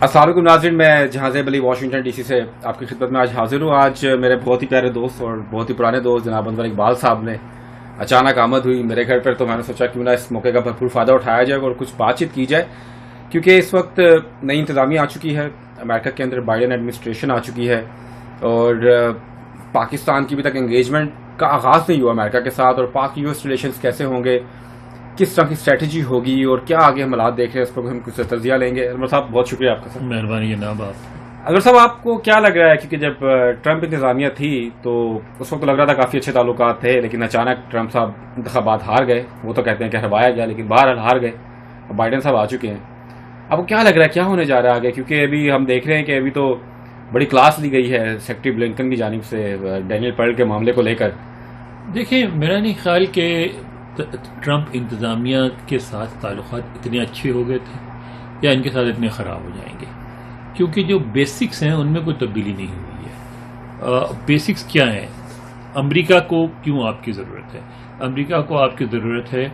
السلام علیکم ناظرین، میں جہازیب علی واشنگٹن ڈی سی سے آپ کی خدمت میں آج حاضر ہوں. آج میرے بہت ہی پیارے دوست اور بہت ہی پرانے دوست جناب انور اقبال صاحب نے اچانک آمد ہوئی میرے گھر پر، تو میں نے سوچا کیوں نہ اس موقع کا بھرپور فائدہ اٹھایا جائے اور کچھ بات چیت کی جائے، کیونکہ اس وقت نئی انتظامیہ آ چکی ہے امریکہ کے اندر، بائیڈن ایڈمنسٹریشن آ چکی ہے اور پاکستان کی ابھی تک انگیجمنٹ کا آغاز نہیں ہوا امریکہ کے ساتھ، اور پاک یو ایس ریلیشنز کیسے ہوں گے، کس طرح کی اسٹریٹجی ہوگی اور کیا آگے ہم حالات دیکھ رہے ہیں، اس پر ہم کچھ تجزیہ لیں گے. انور صاحب بہت شکریہ آپ کا. سر مہربانی جناب. انور صاحب آپ کو کیا لگ رہا ہے، کیونکہ جب ٹرمپ انتظامیہ تھی تو اس وقت لگ رہا تھا کافی اچھے تعلقات تھے، لیکن اچانک ٹرمپ صاحب انتخابات ہار گئے، وہ تو کہتے ہیں کہ ہروایا گیا لیکن بہرحال ہار گئے، اب بائیڈن صاحب آ چکے ہیں. آپ کو کیا لگ رہا ہے کیا ہونے جا رہا ہے آگے، کیونکہ ابھی ہم دیکھ رہے ہیں کہ ابھی تو بڑی کلاس لی گئی ہے سیکرٹری بلنکن کی جانب سے ڈینیل پیرل کے معاملے کو لے کر. دیکھیں، میرا نہیں خیال کہ ٹرمپ انتظامیہ کے ساتھ تعلقات اتنے اچھے ہو گئے تھے یا ان کے ساتھ اتنے خراب ہو جائیں گے، کیونکہ جو بیسکس ہیں ان میں کوئی تبدیلی نہیں ہوئی ہے. بیسکس کیا ہیں؟ امریکہ کو کیوں آپ کی ضرورت ہے؟ امریکہ کو آپ کی ضرورت ہے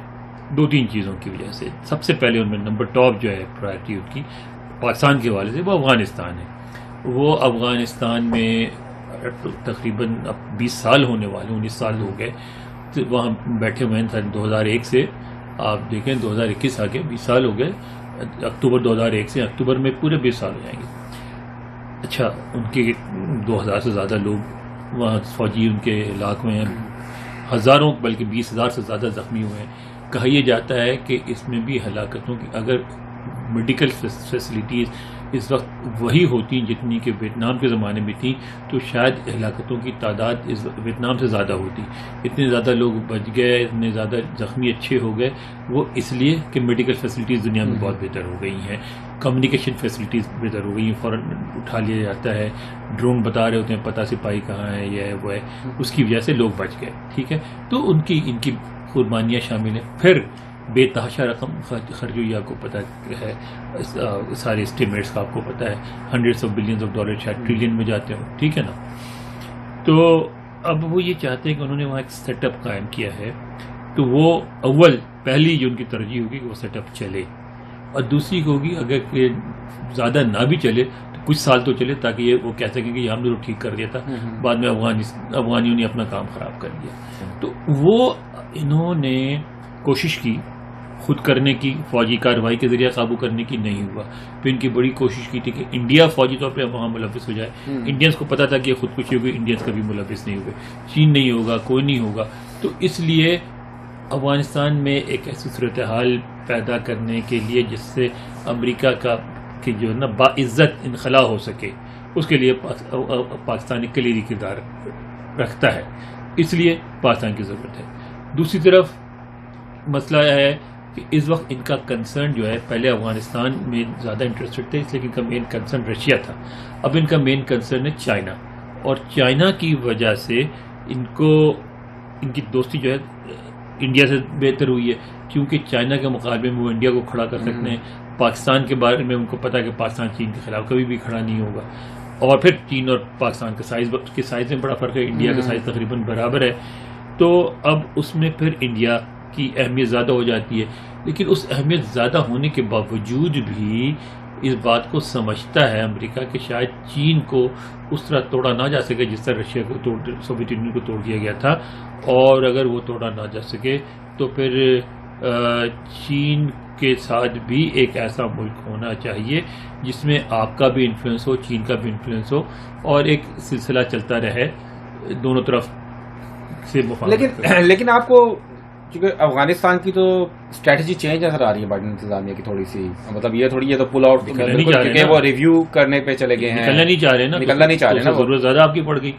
دو تین چیزوں کی وجہ سے. سب سے پہلے ان میں نمبر ٹاپ جو ہے پرائرٹی ان کی پاکستان کے حوالے سے وہ افغانستان ہے. وہ افغانستان میں تقریباً اب 20 سال ہونے والے، 19 سال ہو گئے وہاں بیٹھے ہوئے ہیں. 2001 سے آپ دیکھیں 2021 آگے 20 سال ہو گئے. اکتوبر 2001 سے اکتوبر میں پورے 20 سال ہو جائیں گے. اچھا، ان کے 2000 سے زیادہ لوگ وہاں فوجی ان کے علاقے میں ہیں، ہزاروں بلکہ 20,000 سے زیادہ زخمی ہوئے ہیں. کہا یہ جاتا ہے کہ اس میں بھی ہلاکتوں کی اگر میڈیکل فیسلٹیز اس وقت وہی ہوتی جتنی کہ ویتنام کے زمانے میں تھی تو شاید ہلاکتوں کی تعداد اس ویتنام سے زیادہ ہوتی. اتنے زیادہ لوگ بچ گئے، اتنے زیادہ زخمی اچھے ہو گئے، وہ اس لیے کہ میڈیکل فیسلٹیز دنیا میں بہت بہتر ہو گئی ہیں، کمیونیکیشن فیسلٹیز بہتر ہو گئی ہیں، فوراً اٹھا لیا جاتا ہے، ڈرون بتا رہے ہوتے ہیں پتہ سپاہی کہاں ہے، یہ ہے وہ ہے، اس کی وجہ سے لوگ بچ گئے. ٹھیک ہے، تو ان کی قربانیاں شامل ہیں. پھر بے تحاشا رقم خرچ ہوئی، آپ کو پتہ ہے، سارے اسٹیمیٹس کا آپ کو پتہ ہے، hundreds of billions of dollar, شاید ٹریلین میں جاتے ہوں. ٹھیک ہے نا. تو اب وہ یہ چاہتے ہیں کہ انہوں نے وہاں ایک سیٹ اپ قائم کیا ہے، تو وہ پہلی جو ان کی ترجیح ہوگی کہ وہ سیٹ اپ چلے، اور دوسری کو ہوگی اگر کہ زیادہ نہ بھی چلے تو کچھ سال تو چلے، تاکہ یہ وہ کہہ سکیں کہ یہ ہم نے تو ٹھیک کر دیا تھا، بعد میں افغانیوں نے اپنا کام خراب کر دیا. تو وہ انہوں نے کوشش کی خود کرنے کی، فوجی کارروائی کے ذریعے قابو کرنے کی، نہیں ہوا. پھر ان کی بڑی کوشش کی تھی کہ انڈیا فوجی طور پہ وہاں ملوث ہو جائے. انڈینس کو پتا تھا کہ یہ خودکشی ہوگی، انڈینس کبھی ملوث نہیں ہوئے، چین نہیں ہوگا، کوئی نہیں ہوگا. تو اس لیے افغانستان میں ایک ایسی صورتحال پیدا کرنے کے لیے جس سے امریکہ کا کہ جو ہے نا باعزت انخلا ہو سکے، اس کے لیے پاکستان ایک کلیدی کردار رکھتا ہے. اس لیے پاکستان کی ضرورت ہے. دوسری طرف مسئلہ ہے کہ اس وقت ان کا کنسرن جو ہے، پہلے افغانستان میں زیادہ انٹرسٹڈ تھے اس لیے ان کا مین کنسرن رشیا تھا، اب ان کا مین کنسرن ہے چائنا. اور چائنا کی وجہ سے ان کی دوستی جو ہے انڈیا سے بہتر ہوئی ہے، کیونکہ چائنا کے مقابلے میں وہ انڈیا کو کھڑا کر سکتے ہیں. پاکستان کے بارے میں ان کو پتا ہے کہ پاکستان چین کے خلاف کبھی بھی کھڑا نہیں ہوگا. اور پھر چین اور پاکستان کا سائز میں بڑا فرق ہے، انڈیا کا سائز تقریباً برابر ہے. تو اب اس میں پھر انڈیا کی اہمیت زیادہ ہو جاتی ہے. لیکن اس اہمیت زیادہ ہونے کے باوجود بھی اس بات کو سمجھتا ہے امریکہ کہ شاید چین کو اس طرح توڑا نہ جا سکے جس طرح رشیا کو سوویت یونین کو توڑ دیا گیا تھا. اور اگر وہ توڑا نہ جا سکے تو پھر چین کے ساتھ بھی ایک ایسا ملک ہونا چاہیے جس میں آپ کا بھی انفلوئنس ہو، چین کا بھی انفلوئنس ہو، اور ایک سلسلہ چلتا رہے دونوں طرف سے. لیکن آپ کو کیونکہ افغانستان کی تو اسٹریٹجی چینج نظر آ رہی ہے بائیڈن انتظامیہ کی تھوڑی سی، مطلب یہ تھوڑی ہے تو پل آؤٹ کیونکہ وہ ریویو کرنے پہ چلے گئے ہیں، نکلنا نہیں چاہ رہے نا، ضرورت زیادہ آپ کی پڑ گئی،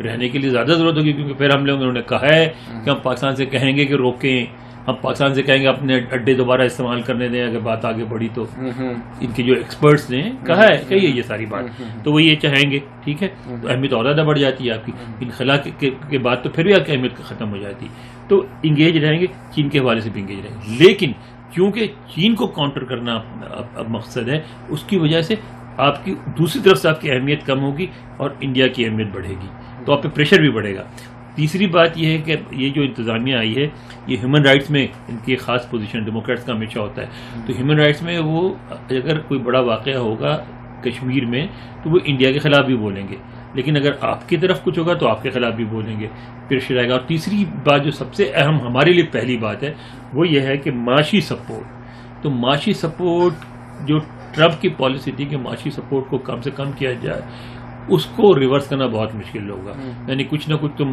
رہنے کے لیے زیادہ ضرورت ہوگی. کیونکہ پھر ہم لوگ انہوں نے کہا ہے کہ ہم پاکستان سے کہیں گے کہ روکیں، ہم پاکستان سے کہیں گے اپنے اڈے دوبارہ استعمال کرنے دیں اگر بات آگے بڑھی تو. ان کے جو ایکسپرٹس نے کہا ہے کہ یہ ساری بات، تو وہ یہ چاہیں گے. ٹھیک ہے، تو اہمیت اور زیادہ بڑھ جاتی ہے آپ کی. انخلا کے بعد تو پھر بھی آپ کی اہمیت ختم ہو جاتی. تو انگیج رہیں گے، چین کے حوالے سے بھی انگیج رہیں گے. لیکن کیونکہ چین کو کاؤنٹر کرنا اب مقصد ہے، اس کی وجہ سے آپ کی دوسری طرف سے آپ کی اہمیت کم ہوگی اور انڈیا کی اہمیت بڑھے گی، تو آپ پہ پریشر بھی بڑھے گا. تیسری بات یہ ہے کہ یہ جو انتظامیہ آئی ہے یہ ہیومن رائٹس میں ان کی خاص پوزیشن ڈیموکریٹس کا ہمیشہ ہوتا ہے. تو ہیومن رائٹس میں وہ اگر کوئی بڑا واقعہ ہوگا کشمیر میں تو وہ انڈیا کے خلاف بھی بولیں گے, لیکن اگر آپ کی طرف کچھ ہوگا تو آپ کے خلاف بھی بولیں گے, پھر شرائے گا. اور تیسری بات جو سب سے اہم ہمارے لیے پہلی بات ہے وہ یہ ہے کہ معاشی سپورٹ. تو معاشی سپورٹ جو ٹرمپ کی پالیسی تھی کہ معاشی سپورٹ کو کم سے کم کیا جائے, اس کو ریورس کرنا بہت مشکل ہوگا. یعنی کچھ نہ کچھ تم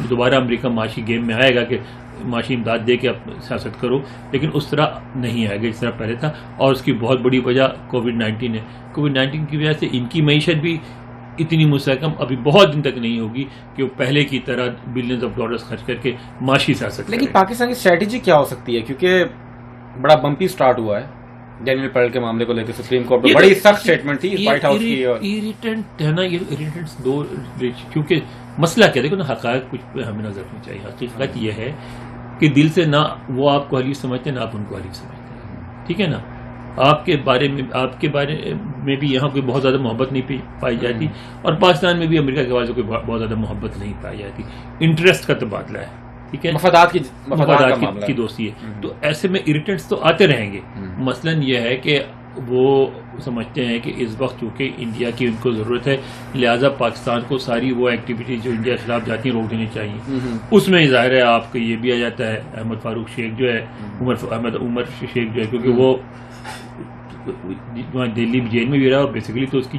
دوبارہ امریکہ معاشی گیم میں آئے گا کہ معاشی امداد دے کے سیاست کرو, لیکن اس طرح نہیں آئے گا جس طرح پہلے تھا. اور اس کی بہت بڑی وجہ کووڈ-19 ہے. کووڈ-19 کی وجہ سے ان کی معیشت بھی اتنی مستحکم ابھی بہت دن تک نہیں ہوگی کہ وہ پہلے کی طرح بلینز آف ڈالرز خرچ کر کے معاشی سیاست. لیکن پاکستان کی اسٹریٹجی کیا ہو سکتی ہے, کیونکہ بڑا بمپی سٹارٹ ہوا ہے ڈینیل پیرل کے معاملے کو لے کے سپریم کورٹ میں بڑی سخت اسٹیٹمنٹ تھی وائٹ ہاؤس کی. ایریٹنٹ ہے نا یہ ایریٹنٹس دو, کیونکہ مسئلہ کیا دیکھو نا, حقائق کچھ ہمیں نظر نہیں چاہیے. حقیقت یہ ہے کہ دل سے نہ وہ آپ کو حلیف سمجھتے ہیں نہ آپ ان کو حلیف سمجھتے ہیں, ٹھیک ہے نا. آپ کے بارے میں بھی یہاں کوئی بہت زیادہ محبت نہیں پائی جاتی, اور پاکستان میں بھی امریکہ کے حوالے سے کوئی بہت زیادہ محبت نہیں پائی جاتی. انٹرسٹ کا تبادلہ ہے, ٹھیک ہے, مفادات کی دوستی ہے. تو ایسے میں اریٹنٹس تو آتے رہیں گے. مثلاً یہ ہے کہ وہ سمجھتے ہیں کہ اس وقت چونکہ انڈیا کی ان کو ضرورت ہے, لہٰذا پاکستان کو ساری وہ ایکٹیویٹیز جو انڈیا کے خلاف جاتی ہیں روک دینی چاہیے. اس میں ظاہر ہے آپ کو یہ بھی آ جاتا ہے احمد فاروق شیخ جو ہے, عمر شیخ جو ہے, کیونکہ وہ دلی جیل میں بھی رہا, اور بیسیکلی تو اس کی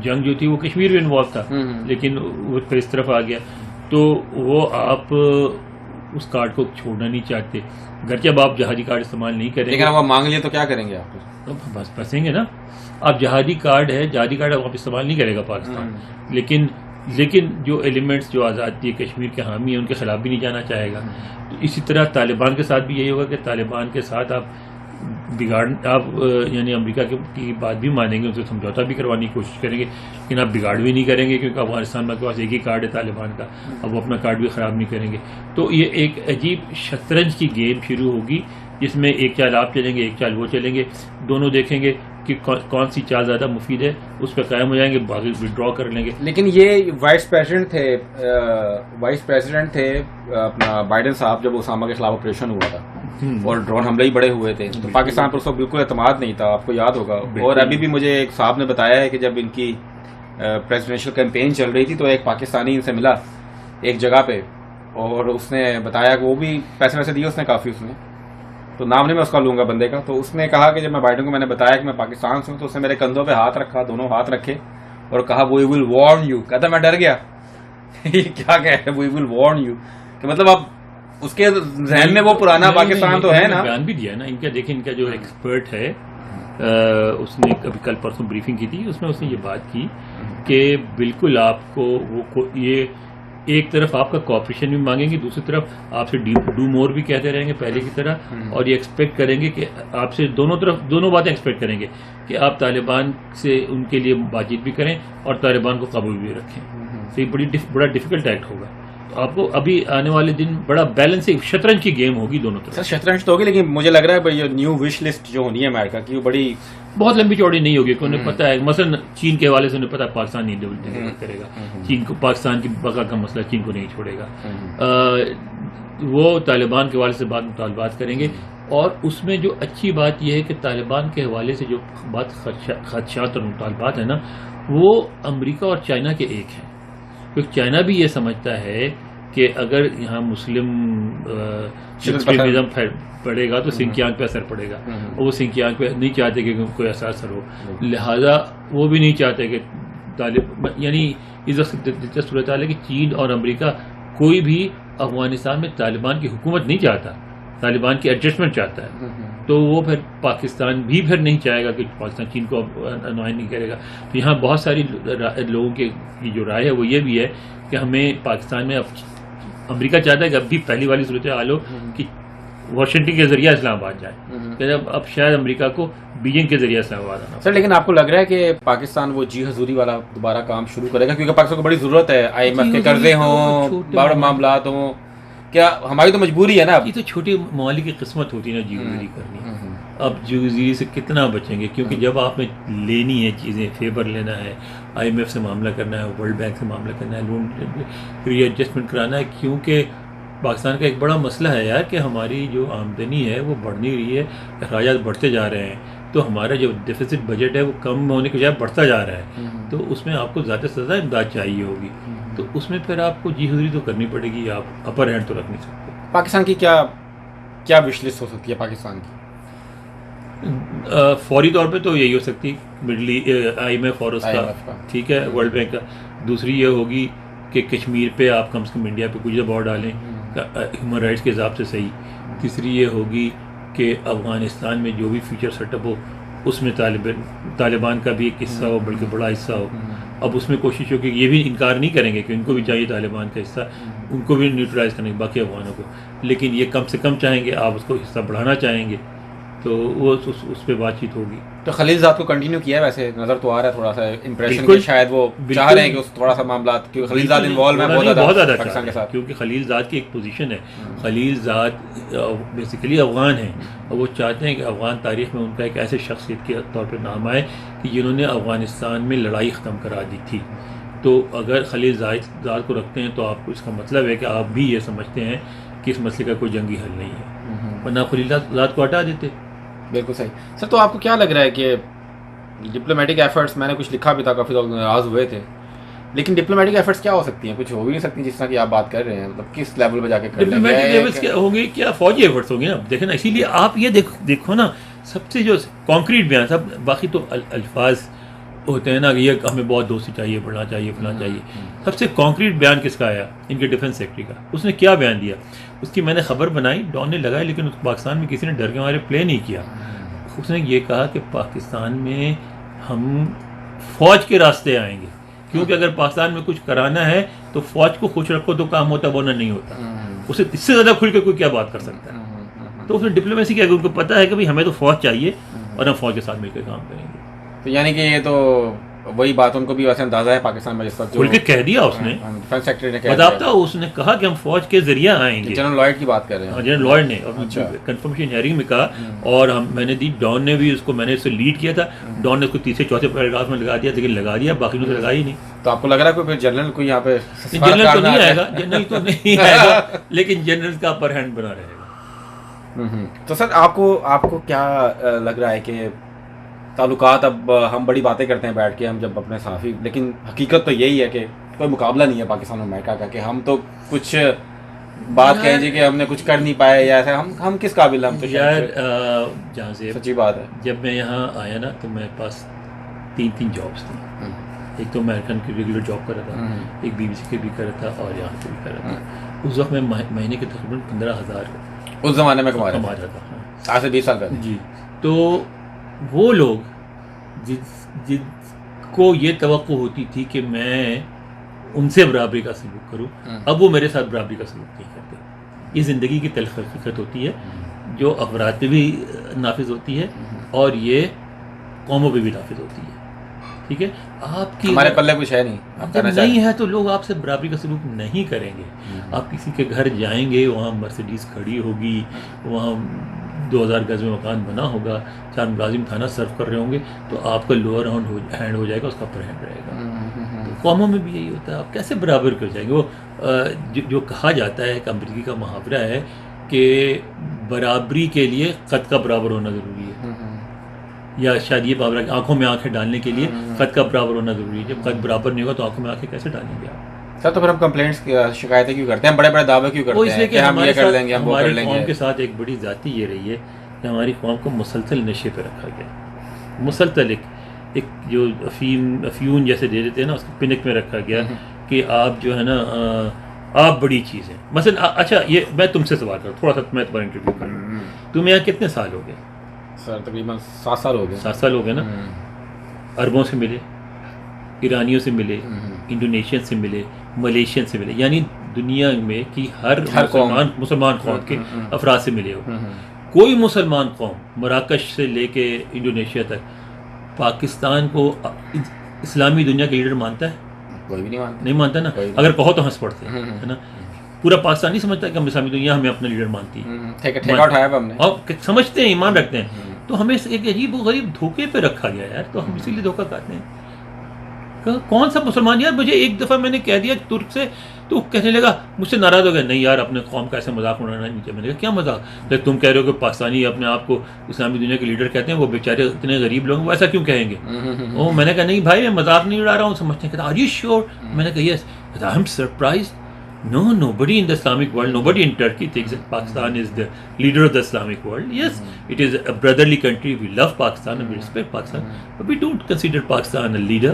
جنگ جو تھی وہ کشمیر میں انوالو تھا, لیکن وہ پھر اس طرف آ گیا. تو وہ آپ اس کارڈ کو چھوڑنا نہیں چاہتے, گرچہ اب آپ جہادی کارڈ استعمال نہیں کریں گے. لیکن آپ مانگ لیے تو کیا کریں گے آپ؟ بس پھنسیں گے نا. آپ جہادی کارڈ ہے, جہادی کارڈ آپ استعمال نہیں کرے گا پاکستان, لیکن جو ایلیمنٹس جو آزادی کشمیر کے حامی ہیں ان کے خلاف بھی نہیں جانا چاہے گا. تو اسی طرح طالبان کے ساتھ بھی یہی ہوگا کہ طالبان کے ساتھ آپ یعنی امریکہ کی بات بھی مانیں گے, ان سے سمجھوتا بھی کروانے کی کوشش کریں گے, لیکن آپ بگاڑ بھی نہیں کریں گے, کیونکہ افغانستان میں کے پاس ایک ہی کارڈ ہے طالبان کا, اب وہ اپنا کارڈ بھی خراب نہیں کریں گے. تو یہ ایک عجیب شطرنج کی گیم شروع ہوگی جس میں ایک چال آپ چلیں گے, ایک چال وہ چلیں گے, دونوں دیکھیں گے کہ کون سی چال زیادہ مفید ہے, اس پہ قائم ہو جائیں گے, باقی وڈرا کر لیں گے. لیکن یہ وائس پریزیڈنٹ تھے اپنا بائیڈن صاحب جب اسامہ کے خلاف آپریشن ہوا تھا اور ڈرون حملے ہی بڑے ہوئے تھے, تو پاکستان پر اس وقت بالکل اعتماد نہیں تھا, آپ کو یاد ہوگا. اور ابھی بھی مجھے ایک صاحب نے بتایا ہے کہ جب ان کی پریزیڈنشل کیمپین چل رہی تھی تو ایک پاکستانی ان سے ملا ایک جگہ پہ, اور اس نے بتایا کہ وہ بھی پیسے ویسے دیے اس نے کافی, اس نے تو نام نہیں میں اس کا لوں گا بندے کا. تو اس نے کہا کہ جب میں بائیڈن کو میں نے بتایا کہ میں پاکستان سے ہوں, تو اس نے میرے کندھوں پہ ہاتھ رکھا, دونوں ہاتھ رکھے, اور کہا وی ول وارن یو. کہتا میں ڈر گیا کیا کہہ رہے وی ول وارن یو, کہ مطلب اب اس کے ذہن میں وہ پرانا پاکستان تو ہے نا. بیان بھی دیا نا ان کا, دیکھیں ان کا جو ایکسپرٹ ہے اس نے کبھی کل پرسوں بریفنگ کی تھی, اس میں اس نے یہ بات کی کہ بالکل آپ کو وہ یہ ایک طرف آپ کا کوآپریشن بھی مانگیں گے, دوسری طرف آپ سے ڈو مور بھی کہتے رہیں گے پہلے کی طرح, اور یہ ایکسپیکٹ کریں گے کہ آپ سے دونوں باتیں ایکسپیکٹ کریں گے کہ آپ طالبان سے ان کے لیے بات چیت بھی کریں اور طالبان کو قبول بھی رکھیں. تو یہ بڑا ڈیفیکلٹ ایکٹ ہوگا. تو آپ کو ابھی آنے والے دن بڑا بیلنس شطرنج کی گیم ہوگی دونوں طرف. شطرنج تو ہوگی, لیکن مجھے لگ رہا ہے یہ نیو وش لسٹ جو ہونی ہے امریکہ کی وہ بڑی بہت لمبی چوڑی نہیں ہوگی, کہ انہیں پتا ہے مثلا چین کے حوالے سے انہیں پتا ہے پاکستان نہیں ڈیولپ کرے گا, چین کو پاکستان کی بقا کا مسئلہ چین کو نہیں چھوڑے گا. وہ طالبان کے حوالے سے بات مطالبات کریں گے, اور اس میں جو اچھی بات یہ ہے کہ طالبان کے حوالے سے جو بات خدشات اور مطالبات ہیں نا, وہ امریکہ اور چائنا کے ایک ہیں. کیونکہ چائنا بھی یہ سمجھتا ہے کہ اگر یہاں مسلم ایکسٹریمزم پڑے گا تو سنکیانگ پہ اثر پڑے گا, اور وہ سنکیانگ پہ نہیں چاہتے کہ کوئی ایسا اثر ہو, لہذا وہ بھی نہیں چاہتے کہ یعنی اس وقت دلچسپ صورتحال ہے کہ چین اور امریکہ کوئی بھی افغانستان میں طالبان کی حکومت نہیں چاہتا, طالبان کی ایڈجسٹمنٹ چاہتا ہے. تو وہ پھر پاکستان بھی پھر نہیں چاہے گا کہ پاکستان چین کو انوائن نہیں کرے گا. تو یہاں بہت ساری لوگوں کی جو رائے ہے وہ یہ بھی ہے کہ ہمیں پاکستان میں امریکہ چاہتا ہے کہ اب بھی پہلی والی صورتحال ہو کہ واشنگٹن کے ذریعہ اسلام آباد جائے, کہ اب شاید امریکہ کو بیجنگ کے ذریعہ اسلام آباد آنا. سر لیکن آپ کو لگ رہا ہے کہ پاکستان وہ جی حضوری والا دوبارہ کام شروع کرے گا, کیونکہ پاکستان کو بڑی ضرورت ہے, آئی ایم ایف کے قرضے ہوں, بڑے معاملات ہوں, کیا ہماری تو مجبوری ہے نا. یہ تو چھوٹے ممالک کی قسمت ہوتی ہے نا جی حضوری کرنی, اب جوزی سے کتنا بچیں گے، کیونکہ جب آپ نے لینی ہے چیزیں، فیور لینا ہے، آئی ایم ایف سے معاملہ کرنا ہے، ورلڈ بینک سے معاملہ کرنا ہے، لون ری ایڈجسٹمنٹ کرانا ہے، کیونکہ پاکستان کا ایک بڑا مسئلہ ہے یار کہ ہماری جو آمدنی ہے وہ بڑھ نہیں رہی ہے، اخراجات بڑھتے جا رہے ہیں، تو ہمارا جو ڈیفیسٹ بجٹ ہے وہ کم ہونے کے بجائے بڑھتا جا رہا ہے، تو اس میں آپ کو زیادہ سے زیادہ امداد چاہیے ہوگی، تو اس میں پھر آپ کو جی حضوری تو کرنی پڑے گی، آپ اپر ہینڈ تو رکھ نہیں سکتے۔ پاکستان کی کیا وش لسٹ ہو سکتی ہے پاکستان کی؟ فوری طور پہ تو یہی ہو سکتی مڈل آئی ایم ایف اور اس کا، IMF کا، ٹھیک ہے، ورلڈ بینک کا۔ دوسری یہ ہوگی کہ کشمیر پہ آپ کم سے کم انڈیا پہ کچھ دباؤ ڈالیں ہیومن رائٹس کے حساب سے صحیح۔ تیسری یہ ہوگی کہ افغانستان میں جو بھی فیوچر سیٹ اپ ہو اس میں طالبان کا بھی ایک حصہ ہو، بلکہ بڑا حصہ ہو۔ اب اس میں کوشش ہو کہ یہ بھی انکار نہیں کریں گے کہ ان کو بھی چاہیے طالبان کا حصہ، ان کو بھی نیوٹرلائز کریں گے باقی افغانوں کو، لیکن یہ کم سے کم چاہیں گے، آپ اس کو حصہ بڑھانا چاہیں گے تو وہ اس پہ بات چیت ہوگی۔ تو خلیل زاد کو کنٹینیو کیا ہے، ویسے نظر تو آ رہا ہے تھوڑا سا امپریشن بالکل، کہ شاید وہ چاہ رہے ہیں کہ اس تھوڑا سا معاملات، کیونکہ خلیل زاد انوالو ہے بہت زیادہ پاکستان کے ساتھ، کیونکہ خلیل زاد کی ایک پوزیشن ہے، خلیل زاد بیسیکلی افغان ہیں اور وہ چاہتے ہیں کہ افغان تاریخ میں ان کا ایک ایسے شخصیت کے طور پہ نام آئے کہ جنہوں نے افغانستان میں لڑائی ختم کرا دی تھی۔ تو اگر خلیل زاد کو رکھتے ہیں تو آپ کو اس کا مطلب ہے کہ آپ بھی یہ سمجھتے ہیں کہ اس مسئلے کا کوئی جنگی حل نہیں ہے، ورنہ خلیل زاد کو ہٹا دیتے۔ بالکل صحیح سر۔ تو آپ کو کیا لگ رہا ہے کہ ڈپلومیٹک ایفرٹس، میں نے کچھ لکھا بھی تھا، کافی لوگ ناراض ہوئے تھے، لیکن ڈپلومیٹک ایفرٹس کیا ہو سکتی ہیں؟ کچھ ہو بھی نہیں سکتی جس طرح کی آپ بات کر رہے ہیں، مطلب کس لیول پہ جا کے کر لیں گے؟ ڈپلومیٹک لیولس کیا ہوں گے، کیا فوجی ایفرٹس ہوں گے نا، دیکھیں نا، اسی لیے آپ یہ دیکھو نا، سب سے جو کانکریٹ بیان، سب باقی تو الفاظ ہوتے ہیں نا کہ یہ ہمیں بہت دوستی چاہیے، بڑھنا چاہیے، فلاں چاہیے، سب سے کانکریٹ بیان کس کا آیا؟ ان کے ڈیفنس سیکرٹری کا۔ اس نے کیا بیان دیا؟ اس کی میں نے خبر بنائی، ڈان نے لگائی، لیکن اس پاکستان میں کسی نے ڈر کے ہمارے پلے نہیں کیا۔ اس نے یہ کہا کہ پاکستان میں ہم فوج کے راستے آئیں گے، کیونکہ اگر پاکستان میں کچھ کرانا ہے تو فوج کو خوش رکھو تو کام ہوتا ہے، ورنہ نہیں ہوتا۔ اسے اس سے زیادہ کھل کے کوئی کیا بات کر سکتا ہے؟ تو اس نے ڈپلومیسی کیا کہ ان کو پتہ ہے کہ بھائی ہمیں تو فوج چاہیے اور ہم فوج کے ساتھ مل کے کام کریں گے۔ تو یعنی کہ یہ تو وہی بات ان کو بھی ویسے اندازہ ہے پاکستان میں، جس وقت کھل کے کہہ دیا اس نے، ڈیفنس سیکرٹری نے کہہ باضابطہ اس نے کہا کہ ہم فوج کے ذریعہ آئیں گے۔ جنرل لائڈ کی بات کر رہے ہیں، جنرل لائڈ نے کنفرمیشن ہیئرنگ میں کہا، اور میں نے دی، ڈان نے بھی اس کو، میں نے اس سے لیڈ کیا تھا، ڈان نے اس کو تیسرے چوتھے پیراگراف میں لگا دیا، لیکن لگا دیا، باقی نے تو لگا ہی نہیں۔ تو آپ کو لگ رہا ہے کوئی پھر جنرل کوئی یہاں پہ جنرل تو نہیں آئے گا، جنرل تو نہیں آئے گا، لیکن جنرل کا اپر ہینڈ بنا رہے گا۔ تو سر آپ کو کیا لگ رہا ہے کہ تعلقات، اب ہم بڑی باتیں کرتے ہیں بیٹھ کے ہم جب اپنے صحافی، لیکن حقیقت تو یہی ہے کہ کوئی مقابلہ نہیں ہے پاکستان اور امریکہ کا، کہ ہم تو کچھ بات کہیں جی کہ ہم نے کچھ کر نہیں پائے یا ایسا، ہم کس قابل، ہم تو یار جہاں سے سچی بات ہے، جب میں یہاں آیا نا تو میرے پاس تین جابس تھیں، ایک تو امریکن کی ریگولر جاب کر رہا تھا، ایک بی بی سی کے بھی کر رہا تھا اور یہاں سے بھی کر رہا تھا۔ اس وقت میں مہینے کے تقریباً 15,000 اس زمانے میں کما رہا تھا، آج سے 20 سال پہلے۔ جی، تو وہ لوگ جن کو یہ توقع ہوتی تھی کہ میں ان سے برابری کا سلوک کروں، اب وہ میرے ساتھ برابری کا سلوک نہیں کرتے۔ یہ زندگی کی تلخ حقیقت ہوتی ہے جو افراد پہ بھی نافذ ہوتی ہے اور یہ قوموں پہ بھی نافذ ہوتی ہے، ٹھیک ہے؟ آپ کی ہمارے پلے کچھ ہے نہیں، جب نہیں ہے تو لوگ آپ سے برابری کا سلوک نہیں کریں گے۔ آپ کسی کے گھر جائیں گے، وہاں مرسیڈیز کھڑی ہوگی، وہاں 2000 گز میں مکان بنا ہوگا، 4 ملازم کھانا سرو کر رہے ہوں گے، تو آپ کا لوور ہینڈ ہو جائے گا، اس کا اپر ہینڈ رہے گا۔ تو قوموں میں بھی یہی ہوتا ہے، آپ کیسے برابر کر جائیں گے؟ وہ جو کہا جاتا ہے، ایک امریکی کا محاورہ ہے کہ برابری کے لیے قد کا برابر ہونا ضروری ہے، یا شاید یہ محاورہ کہ آنکھوں میں آنکھیں ڈالنے کے لیے قد کا برابر ہونا ضروری ہے۔ جب قد برابر نہیں ہوگا تو آنکھوں میں آنکھیں کیسے ڈالیں گے آپ؟ سر تو پھر ہم کمپلینٹس شکایتیں کیوں کرتے ہیں، بڑے بڑے دعوے کیوں کرتے ہیں کہ ہم یہ کر لیں گے، ہم وہ کر لیں گے؟ ہماری قوم کے ساتھ ایک بڑی ذاتی یہ رہی ہے کہ ہماری قوم کو مسلسل نشے پہ رکھا گیا، مسلسل ایک جو افیون جیسے دے دیتے ہیں نا، اس کو پنک میں رکھا گیا کہ آپ جو ہے نا، آپ بڑی چیز ہیں۔ مثلا اچھا، یہ میں تم سے سوال کروں، تھوڑا سا میں تمہارا انٹرویو کروں، تمہیں یہاں کتنے سال ہو گئے؟ سر تقریباً 7 سال ہو گئے۔ 7 سال ہو گئے نا؟ عربوں سے ملے، ایرانیوں سے ملے، انڈونیشین سے ملے، ملیشین سے ملے، یعنی دنیا میں کی ہر مسلمان قوم کے افراد سے ملے ہو۔ کوئی مسلمان قوم مراکش سے لے کے انڈونیشیا تک پاکستان کو اسلامی دنیا کا لیڈر مانتا ہے؟ کوئی بھی نہیں مانتا نا، اگر کہو تو ہنس پڑتے ہیں، ہے نا؟ پورا پاکستان نہیں سمجھتا کہ ہم اسلامی دنیا ہمیں اپنا لیڈر مانتی ہے، ٹھیکہ اٹھایا ہم نے، اور سمجھتے ہیں، ایمان رکھتے ہیں۔ تو ہمیں ایک عجیب و غریب دھوکے پہ رکھا گیا یار, تو ہم اسی لیے دھوکہ کھاتے ہیں. کون سا مسلمان یار, مجھے ایک دفعہ میں نے کہہ دیا ترک سے, تو کہنے لگا, مجھ سے ناراض ہو گیا, نہیں یار اپنے قوم کا ایسے مذاق اڑانا نہیں چاہیے. میں نے کہا کیا مذاق, تم کہہ رہے ہو کہ پاکستانی اپنے آپ کو اسلامی دنیا کے لیڈر کہتے ہیں, وہ بیچارے اتنے غریب لوگ وہ ایسا کیوں کہیں گے؟ وہ میں نے کہا نہیں بھائی میں مذاق نہیں اڑا رہا ہوں, سمجھتے ہیں. کہتا آر یو شیور؟ میں نے کہا yes. I am surprised. No, nobody in the Islamic world, nobody in Turkey thinks that Pakistan is the leader of the Islamic world. Yes, it is a brotherly country. We love Pakistan and we respect Pakistan, but we don't consider Pakistan a leader.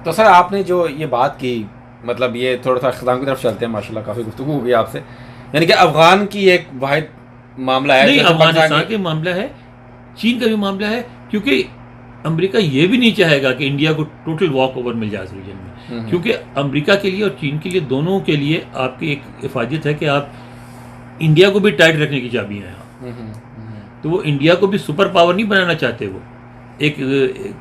تو سر آپ نے جو یہ بات کی, مطلب یہ تھوڑا سا اختتام کی طرف چلتے ہیں, ماشاءاللہ کافی گفتگو ہو گئی آپ سے, یعنی کہ افغان کی ایک واحد معاملہ ہے نہیں, افغانستان کا معاملہ ہے, چین کا بھی معاملہ ہے, کیونکہ امریکہ یہ بھی نہیں چاہے گا کہ انڈیا کو ٹوٹل واک اوور مل جائے اس ریجن میں, کیونکہ امریکہ کے لیے اور چین کے لیے دونوں کے لیے آپ کی ایک افادیت ہے کہ آپ انڈیا کو بھی ٹائٹ رکھنے کی چابیاں ہیں آپ. تو وہ انڈیا کو بھی سپر پاور نہیں بنانا چاہتے, وہ ایک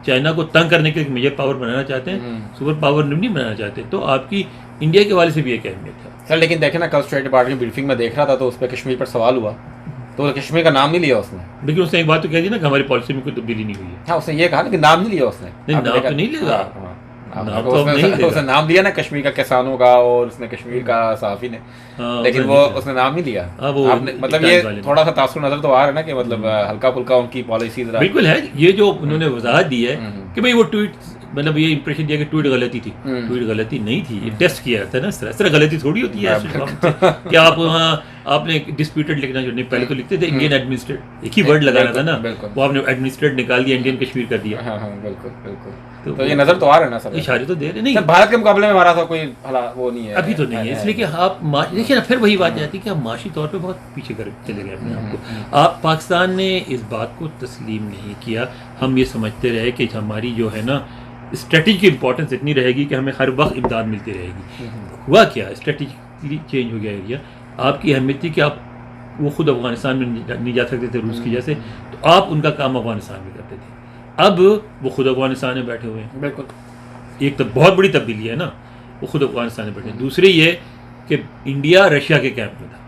چائنا کو تنگ کرنے کے لیے میجر پاور بنانا چاہتے ہیں, سپر پاور نہیں بنانا چاہتے. تو آپ کی انڈیا کے حوالے سے بھی ایک اہمیت ہے سر. لیکن دیکھیں نا, کل اسٹیٹ ڈپارٹمنٹ کی بریفنگ میں دیکھ رہا تھا تو اس پہ کشمیر پر سوال ہوا, تو کشمیر کا نام نہیں لیا اس نے. لیکن اس نے ایک بات تو کہہ دی نا کہ ہماری پالیسی میں کوئی تبدیلی نہیں ہوئی ہے. ہاں اس نے یہ کہا نا کہ نام نہیں لیا اس نے. نہیں, نام تو نہیں لے گا, اس نے نام لیا نا کشمیر کا کسانوں کا, اور اس نے کشمیر کا صحافی نے, لیکن وہ اس نے نام نہیں لیا. مطلب یہ تھوڑا سا تاثر نظر تو آ رہا ہے نا کہ مطلب ہلکا پھلکا ان کی پالیسیز بالکل ہے. یہ جو انہوں نے وضاحت دی ہے کہ بھائی وہ ٹویٹ, مطلب یہ امپریشن دیا کہ ٹویٹ غلطی تھی, ٹویٹ غلطی نہیں تھی, یہ ٹیسٹ کیا تھا نا. اس طرح غلطی تھوڑی ہوتی ہے کہ آپ وہاں آپ نے ڈسپیوٹڈ لکھنا جو نہیں, پہلے تو لکھتے تھے انڈین ایڈمنسٹریٹ, ایک ہی ورڈ لگانا تھا نا, وہ آپ نے ایڈمنسٹریٹ نکال دیا, انڈین کشمیر کر دیا. بالکل بالکل. تو یہ نظر تو آ رہا ہے نا سر, اشارے تو دے رہے نہیں. بھارت کے مقابلے میں ہمارا تو کوئی وہ نہیں ہے ابھی, تو نہیں ہے, اس لیے کہ آپ دیکھیں نا, پھر وہی بات جاتی ہے کہ آپ معاشی طور پہ بہت پیچھے کر چلے گئے اپنے آپ کو. آپ پاکستان نے اس بات کو تسلیم نہیں کیا. ہم یہ سمجھتے رہے کہ ہماری جو ہے نا اسٹریٹجی کی امپورٹنس اتنی رہے گی کہ ہمیں ہر وقت امداد ملتی رہے گی. ہوا کیا, اسٹریٹجی چینج ہو گیا ایریا. آپ کی اہمیت تھی کہ آپ وہ خود افغانستان میں نہیں جا سکتے تھے روس کی وجہ سے, تو آپ ان کا کام افغانستان میں کرتے تھے. اب وہ خود افغانستان میں بیٹھے ہوئے ہیں. بالکل, ایک تو بہت بڑی تبدیلی ہے نا, وہ خود افغانستان میں بیٹھے. دوسری یہ کہ انڈیا رشیا کے کیمپ میں تھا,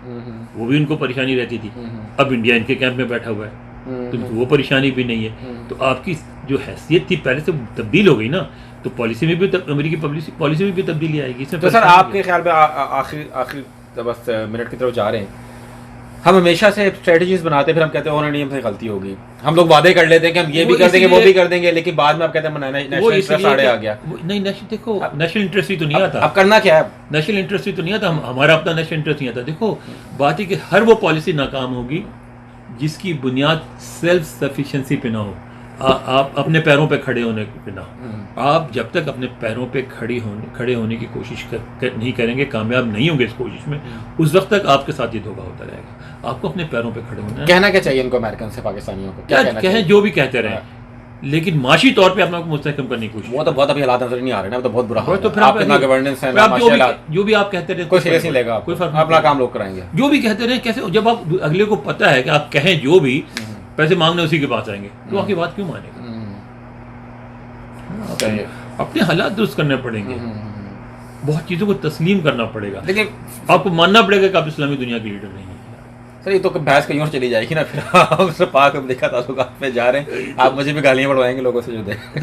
وہ بھی ان کو پریشانی رہتی تھی. اب انڈیا ان کے کیمپ میں بیٹھا ہوا ہے, تو وہ پریشانی بھی نہیں ہے. تو آپ کی جو حیثیت تھی پہلے سے تبدیل ہو گئی نا, تو پالیسی میں بھی امریکی پالیسی میں بھی تبدیلی آئے گی. تو سر آپ کے خیال میں آخری بس منٹ کی طرف جا رہے ہیں, ہم ہمیشہ سے اسٹریٹجیز بناتے ہیں, پھر ہم کہتے ہیں نہیں ہم سے غلطی ہوگی, ہم لوگ وعدے کر لیتے ہیں کہ ہم یہ بھی کر دیں گے وہ بھی کر دیں گے, لیکن بعد میں آپ کہتے ہیں نیشنل انٹرسٹ آڑے آ گیا. نہیں, دیکھو نیشنل انٹرسٹ ہی تو نہیں آتا. اب کرنا کیا ہے, نیشنل انٹرسٹ ہی تو نہیں آتا, ہمارا اپنا نیشنل انٹرسٹ نہیں آتا. دیکھو بات ہے کہ ہر وہ پالیسی ناکام ہوگی جس کی بنیاد سیلف سفیشینسی پہ نہ ہو, آپ اپنے پیروں پہ کھڑے ہونے پہ نہ ہو. آپ جب تک اپنے پیروں پہ کھڑے ہونے کی کوشش نہیں کریں گے, کامیاب نہیں ہوں گے اس کوشش میں, اس وقت تک آپ کے ساتھ یہ دھوکہ ہوتا رہے گا. آپ کو اپنے پیروں پہ کھڑے ہونا ہے. کہنا کیا چاہیے ان کو, امریکن سے پاکستانیوں کو کیا کہیں, جو بھی کہتے رہیں, لیکن معاشی طور پہ اپنے کو مستحکم کرنے کی کوشش. وہ تو بہت ابھی حالات نظر نہیں آ رہے نا, تو بہت برا ہے. تو پھر آپ کتنا گورننس ہے, جو بھی آپ کہتے رہے کوئی سیریس نہیں لے گا, کوئی فرق, اپنا کام لوگ کرائیں گے. جو بھی کہتے رہے کیسے, جب آپ اگلے کو پتہ ہے کہ آپ کہیں جو بھی پیسے مانگنے اسی کے پاس آئیں گے, تو آپ کی بات کیوں مانے گا. اپنے حالات درست کرنے پڑیں گے, بہت چیزوں کو تسلیم کرنا پڑے گا, لیکن آپ کو ماننا پڑے گا کہ آپ اسلامی دنیا کے لیڈر نہیں ہیں. سر یہ تو بحث کہیں اور چلی جائے گی نا, پھر آپ سے پاک امریکہ تعلقات پہ جا رہے ہیں, آپ مجھے بھی گالیاں بڑھوائیں گے لوگوں سے جو دیں.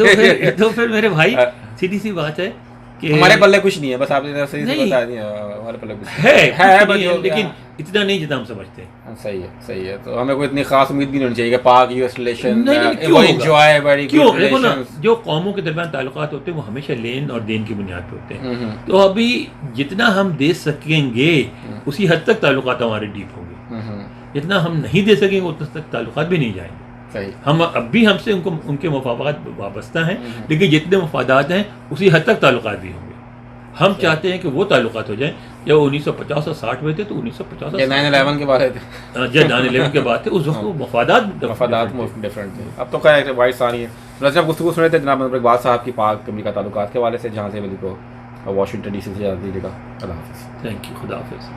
تو پھر میرے بھائی سیدھی سی بات ہے کہ ہمارے پلے کچھ نہیں ہے, بس آپ نے بتا دیا ہمارے پلے کچھ ہے, لیکن اتنا نہیں جتنا ہم سمجھتے ہیں. صحیح ہے. تو ہمیں کوئی اتنی خاص امید بھی نہیں ہونی چاہیے کہ پاک یو ایس ریلیشن کیوں, دیکھو نا جو قوموں کے درمیان تعلقات ہوتے ہیں وہ ہمیشہ لین اور دین کی بنیاد پہ ہوتے ہیں. تو ابھی جتنا ہم دے سکیں گے اسی حد تک تعلقات ہمارے ڈیپ ہوں گے, جتنا ہم نہیں دے سکیں گے اتنا تک تعلقات بھی نہیں جائیں گے. ہم اب بھی ہم سے ان کے مفادات وابستہ ہیں, لیکن جتنے مفادات ہیں اسی حد تک تعلقات بھی ہوں گے. ہم چاہتے ہیں کہ وہ تعلقات ہو جائیں. جب 1950 اور 60 میں تھے تو 1950 9/11 کے بعد تھے, جب 9/11 کے بعد تھے, اس وقت مفادات ڈفرینٹ تھے. اب تو خیر وائٹ ساری ہے. جب گفتگو سنے تھے جناب اقبال صاحب کی پاک امریکہ تعلقات کے حوالے سے, جہاں سے واشنگٹن ڈی سی سے جاتی لے گا. اللہ حافظ. تھینک یو, خدا حافظ.